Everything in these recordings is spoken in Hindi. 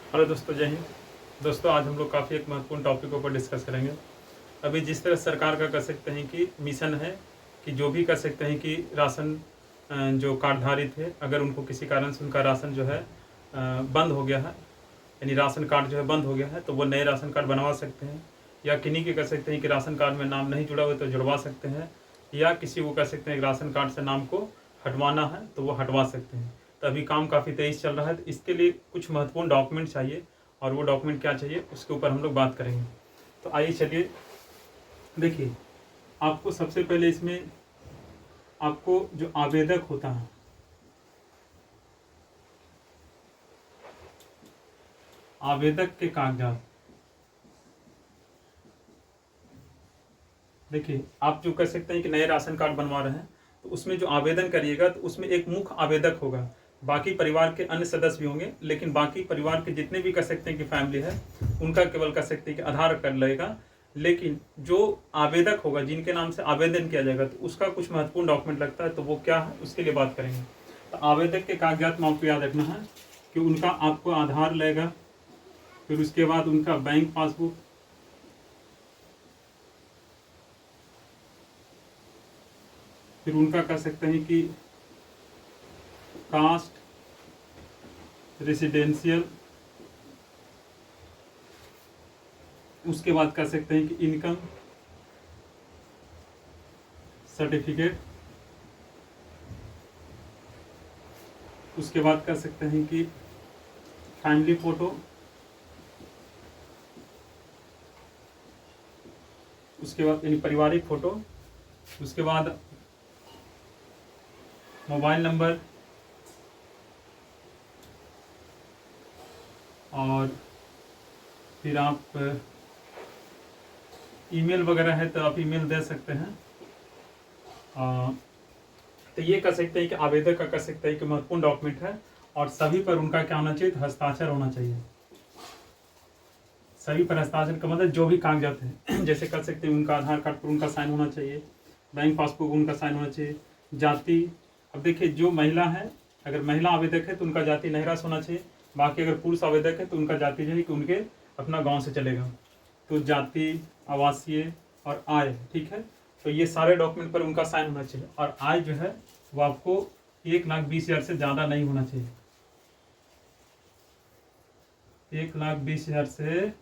हेलो दोस्तों, जय हिंद। दोस्तों, आज हम लोग काफ़ी एक महत्वपूर्ण टॉपिक पर डिस्कस करेंगे। अभी जिस तरह सरकार का कह सकते हैं कि मिशन है कि जो भी कह सकते हैं कि राशन जो कार्डधारी थे, अगर उनको किसी कारण से उनका राशन जो है बंद हो गया है, यानी राशन कार्ड जो है बंद हो गया है, तो वो नए राशन कार्ड बनवा सकते हैं। या किन्हीं के कह सकते हैं कि राशन कार्ड में नाम नहीं जुड़ा हुआ तो जुड़वा सकते हैं। या किसी को कह सकते हैं कि राशन कार्ड से नाम को हटवाना है तो वो हटवा सकते हैं। तो अभी काम काफ़ी तेज़ चल रहा है, तो इसके लिए कुछ महत्वपूर्ण डॉक्यूमेंट चाहिए, और वो डॉक्यूमेंट क्या चाहिए उसके ऊपर हम लोग बात करेंगे। तो आइए चलिए, देखिए, आपको सबसे पहले इसमें आपको जो आवेदक होता है, आवेदक के कागजात, देखिए, आप जो कह सकते हैं कि नए राशन कार्ड बनवा रहे हैं, तो उसमें जो आवेदन करिएगा तो उसमें एक मुख्य आवेदक होगा। बाकी परिवार के अन्य सदस्य भी होंगे, लेकिन बाकी परिवार के जितने भी कह सकते हैं कि फैमिली है, उनका केवल कह सकते हैं कि आधार कार्ड लगेगा। लेकिन जो आवेदक होगा, जिनके नाम से आवेदन किया जाएगा, तो उसका कुछ महत्वपूर्ण डॉक्यूमेंट लगता है, तो वो क्या है उसके लिए बात करेंगे। तो आवेदक के कागजात में आपको याद रखना है कि उनका आपको आधार लगेगा, फिर उसके बाद उनका बैंक पासबुक, फिर उनका कह सकते हैं कि कास्ट, रेसिडेंशियल, उसके बाद कह सकते हैं कि इनकम सर्टिफिकेट, उसके बाद कह सकते हैं कि फैमिली फ़ोटो, उसके बाद यानी पारिवारिक फ़ोटो, उसके बाद मोबाइल नंबर, और फिर आप ईमेल वगैरह है तो आप ईमेल दे सकते हैं। तो ये कह सकते हैं कि आवेदक का कह सकते हैं कि महत्वपूर्ण डॉक्यूमेंट है, और सभी पर उनका क्या होना चाहिए, हस्ताक्षर होना चाहिए। सभी पर हस्ताक्षर का मतलब जो भी कागजात हैं जैसे कर सकते हैं उनका आधार कार्ड पर उनका साइन होना चाहिए, बैंक पासबुक उनका साइन होना चाहिए, जाति। अब देखिए, जो महिला है, अगर महिला आवेदक है तो उनका जाति नहरास होना चाहिए। बाकी अगर पुरुष आवेदक है तो उनका जाति जो है कि उनके अपना गांव से चलेगा। तो जाति, आवासीय और आय, ठीक है। तो ये सारे डॉक्यूमेंट पर उनका साइन होना चाहिए, और आय जो है वो आपको 1,20,000 से ज़्यादा नहीं होना चाहिए। 1,20,000 से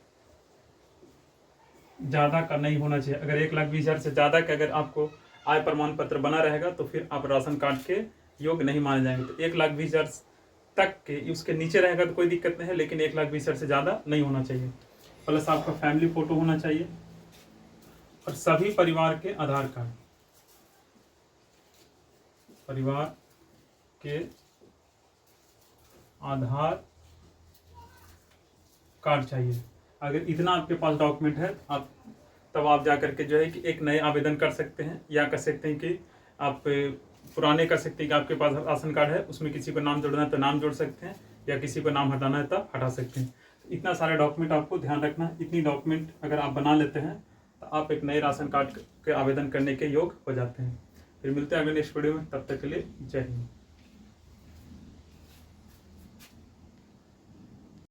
ज़्यादा का नहीं होना चाहिए। अगर 1,20,000 से ज़्यादा का अगर आपको आय प्रमाण पत्र बना रहेगा तो फिर आप राशन कार्ड के योग्य नहीं माने जाएंगे। तो 1,20,000 तक के, उसके नीचे रहेगा तो कोई दिक्कत नहीं है, लेकिन 1,20,000 से ज़्यादा नहीं होना चाहिए। प्लस आपका फैमिली फ़ोटो होना चाहिए, और सभी परिवार के आधार कार्ड, परिवार के आधार कार्ड चाहिए। अगर इतना आपके पास डॉक्यूमेंट है, आप तब आप जा करके जो है कि एक नए आवेदन कर सकते हैं, या कर सकते हैं कि आप पुराने कर सकते हैं कि आपके पास राशन कार्ड है, उसमें किसी को नाम जोड़ना है तो नाम जोड़ सकते हैं, या किसी को नाम हटाना है तो हटा सकते हैं। तो इतना सारे डॉक्यूमेंट आपको ध्यान रखना है। इतनी डॉक्यूमेंट अगर आप बना लेते हैं तो आप एक नए राशन कार्ड के आवेदन करने के योग्य हो जाते हैं। फिर मिलते हैं अगले नेक्स्ट वीडियो में, तब तक के लिए जय हिंद।